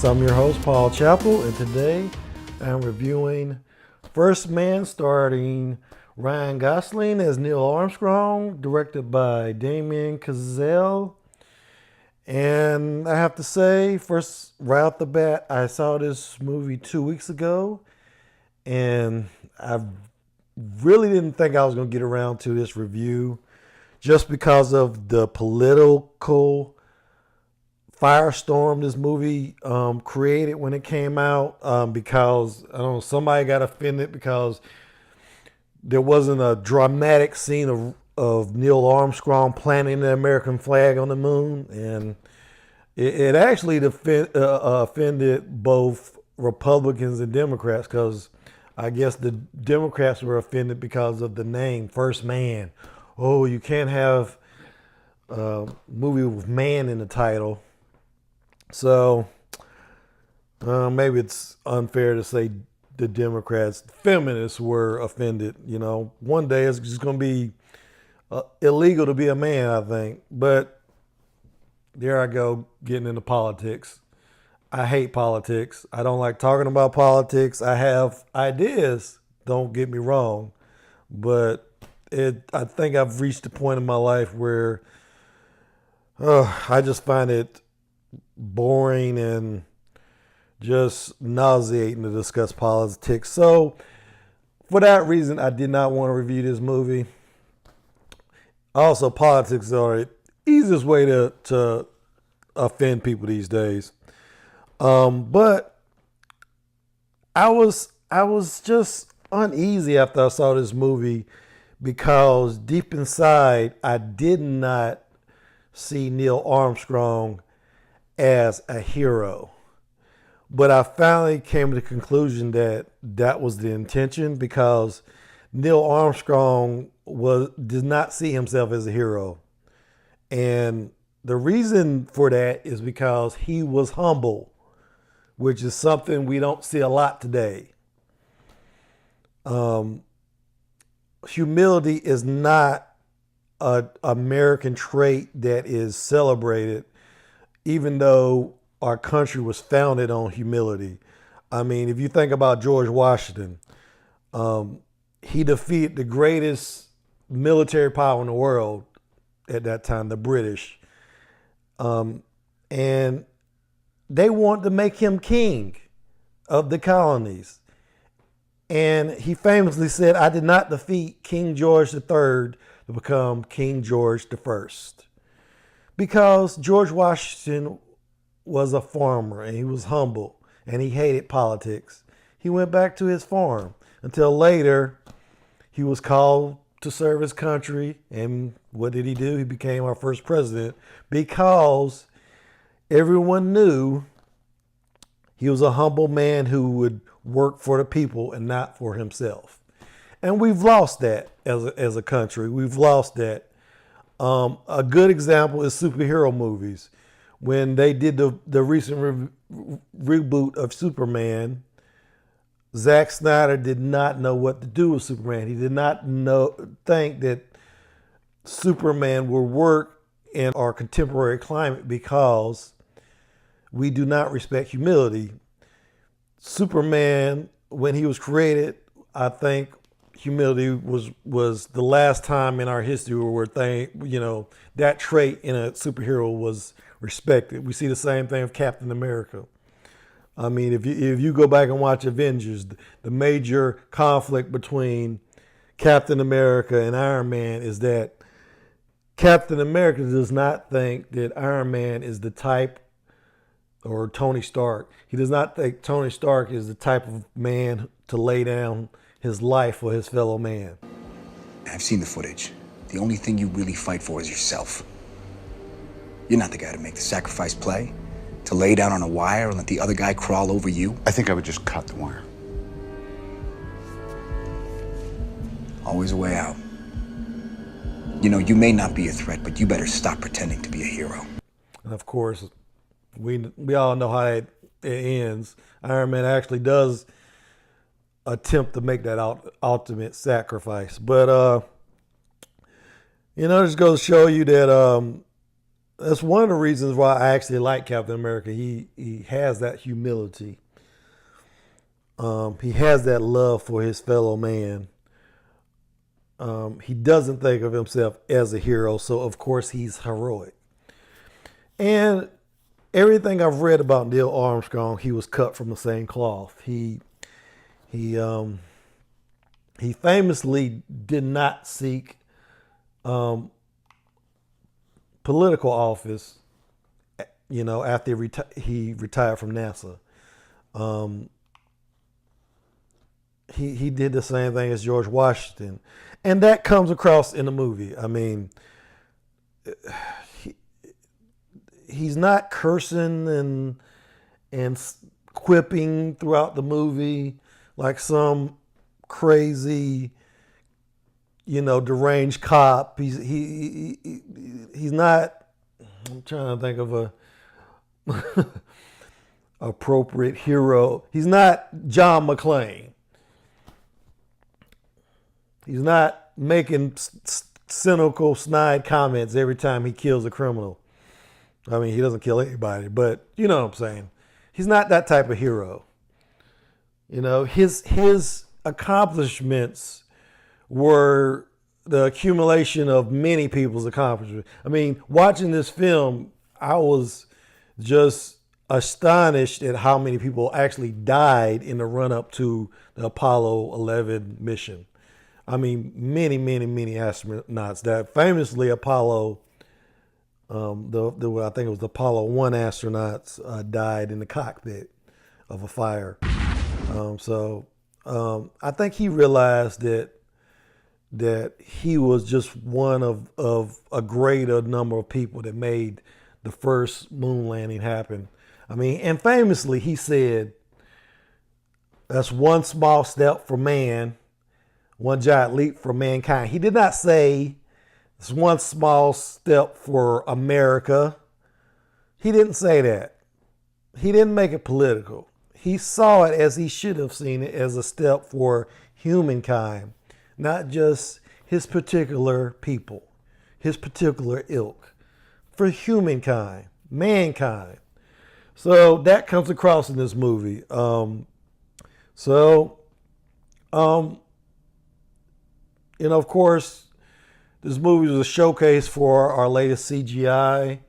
Yes, I'm your host, Paul Chappell, and today I'm reviewing First Man starring Ryan Gosling as Neil Armstrong, directed by Damien Chazelle. And I have to say, first, right off the bat, I saw this movie 2 weeks ago, and I really didn't think I was going to get around to this review just because of the political firestorm this movie created when it came out, because I don't know, somebody got offended because there wasn't a dramatic scene of Neil Armstrong planting the American flag on the moon, and it actually offended both Republicans and Democrats, because I guess the Democrats were offended because of the name First Man. Oh, you can't have a movie with man in the title. So maybe it's unfair to say the Democrats, feminists were offended. You know, one day it's just going to be illegal to be a man, I think. But there I go, getting into politics. I hate politics. I don't like talking about politics. I have ideas, don't get me wrong. But I think I've reached a point in my life where I just find it boring and just nauseating to discuss politics. So for that reason, I did not want to review this movie. Also, politics are the easiest way to offend people these days. But I was just uneasy after I saw this movie because deep inside, I did not see Neil Armstrong as a hero. But I finally came to the conclusion that that was the intention, because Neil Armstrong did not see himself as a hero. And the reason for that is because he was humble, which is something we don't see a lot today. Humility is not an American trait that is celebrated, even though our country was founded on humility. I mean, if you think about George Washington, he defeated the greatest military power in the world at that time, the British. And they wanted to make him king of the colonies. And he famously said, "I did not defeat King George III to become King George I." Because George Washington was a farmer and he was humble and he hated politics. He went back to his farm until later he was called to serve his country. And what did he do? He became our first president because everyone knew he was a humble man who would work for the people and not for himself. And we've lost that as a country. We've lost that. A good example is superhero movies. When they did the recent reboot of Superman, Zack Snyder did not know what to do with Superman. He did not think that Superman would work in our contemporary climate because we do not respect humility. Superman, when he was created, I think humility was the last time in our history where that trait in a superhero was respected. We see the same thing with Captain America. I mean, if you go back and watch Avengers, the major conflict between Captain America and Iron Man is that Captain America does not think that Iron Man is the type, or Tony Stark. He does not think Tony Stark is the type of man to lay down his life for his fellow man. I've seen the footage. The only thing you really fight for is yourself. You're not the guy to make the sacrifice play, to lay down on a wire and let the other guy crawl over you. I think I would just cut the wire. Always a way out. You know, you may not be a threat, but you better stop pretending to be a hero. And of course, we all know how it ends. Iron Man actually does attempt to make that ultimate sacrifice. But, just goes to show you that That's one of the reasons why I actually like Captain America. He has that humility. He has that love for his fellow man. He doesn't think of himself as a hero, so of course he's heroic. And everything I've read about Neil Armstrong, he was cut from the same cloth. He famously did not seek political office, after he retired from NASA. He did the same thing as George Washington, and that comes across in the movie. I mean, he's not cursing and quipping throughout the movie like some crazy, deranged cop. He's not. I'm trying to think of a appropriate hero. He's not John McClane. He's not making cynical, snide comments every time he kills a criminal. I mean, he doesn't kill anybody, but you know what I'm saying. He's not that type of hero. His accomplishments were the accumulation of many people's accomplishments. I mean, watching this film, I was just astonished at how many people actually died in the run-up to the Apollo 11 mission. I mean, many, many, many astronauts died. Famously, Apollo, I think it was the Apollo 1 astronauts died in the cockpit of a fire. I think he realized that he was just one of a greater number of people that made the first moon landing happen. I mean, and famously he said, "That's one small step for man, one giant leap for mankind." He did not say it's one small step for America. He didn't say that. He didn't make it political. He saw it as he should have seen it, as a step for humankind, not just his particular people, his particular ilk, for humankind, mankind. So that comes across in this movie. Of course, this movie was a showcase for our latest CGI.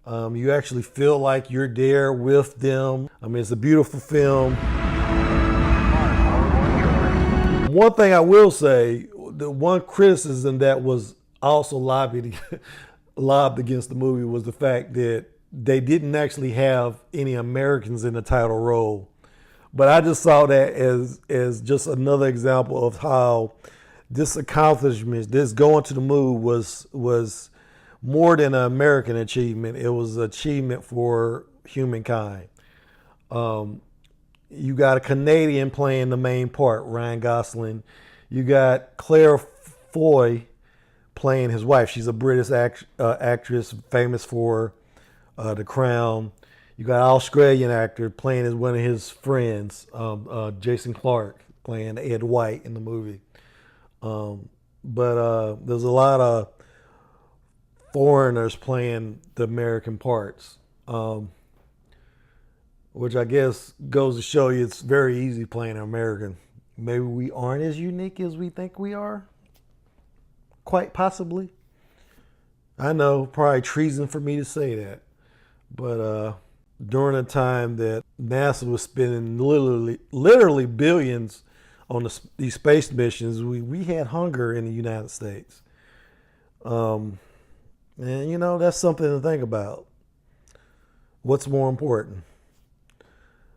You actually feel like you're there with them. I mean, it's a beautiful film. One thing I will say, the one criticism that was also lobbed against the movie was the fact that they didn't actually have any Americans in the title role. But I just saw that as just another example of how this accomplishment, this going to the moon was more than an American achievement. It was an achievement for humankind. You got a Canadian playing the main part, Ryan Gosling. You got Claire Foy playing his wife. She's a British actress famous for The Crown. You got an Australian actor playing as one of his friends, Jason Clarke, playing Ed White in the movie. But there's a lot of foreigners playing the American parts, which I guess goes to show you it's very easy playing an American. Maybe we aren't as unique as we think we are. Quite possibly. I know, probably treason for me to say that. But during the time that NASA was spending literally billions on these space missions, we had hunger in the United States. And that's something to think about. What's more important?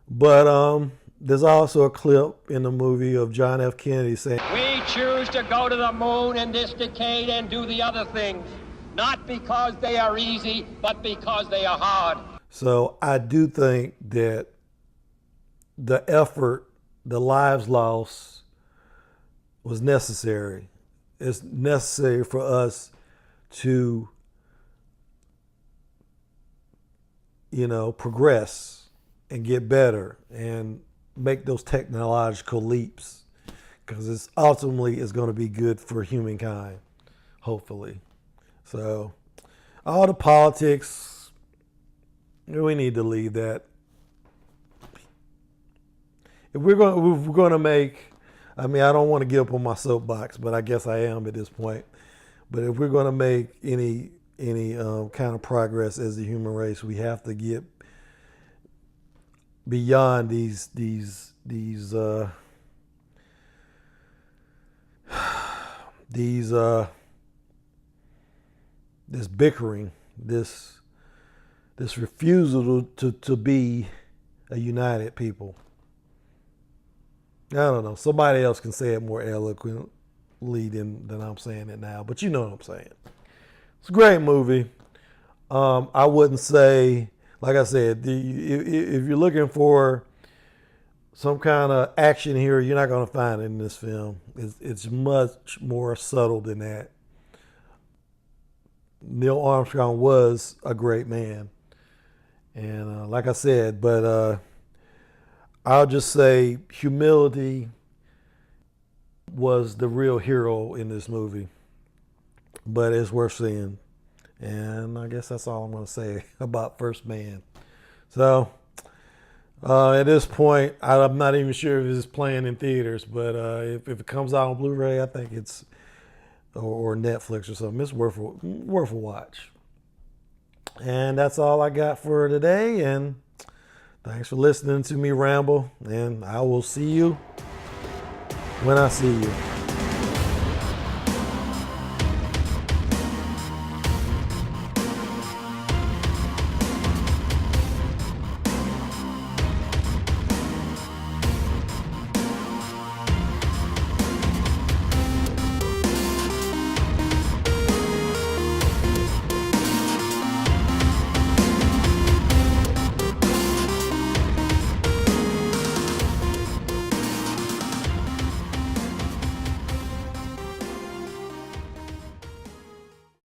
But there's also a clip in the movie of John F. Kennedy saying, "We choose to go to the moon in this decade and do the other things, not because they are easy, but because they are hard." So I do think that the effort, the lives lost, was necessary. It's necessary for us to, progress and get better and make those technological leaps, because it's ultimately is going to be good for humankind, hopefully. So all the politics, We need to leave that. If we're going to make, I mean, I don't want to give up on my soapbox, but I guess I am at this point. But if we're going to make any kind of progress as a human race, we have to get beyond these this bickering, this refusal to be a united people. I don't know. Somebody else can say it more eloquently than I'm saying it now, but you know what I'm saying. It's a great movie. I wouldn't say, like I said, if you're looking for some kind of action hero, you're not going to find it in this film. It's much more subtle than that. Neil Armstrong was a great man. And like I said, but I'll just say humility was the real hero in this movie. But it's worth seeing. And I guess that's all I'm going to say about First Man. So at this point, I'm not even sure if it's playing in theaters, but if it comes out on Blu-ray, I think it's, or Netflix or something, it's worth a watch. And that's all I got for today. And thanks for listening to me ramble. And I will see you when I see you.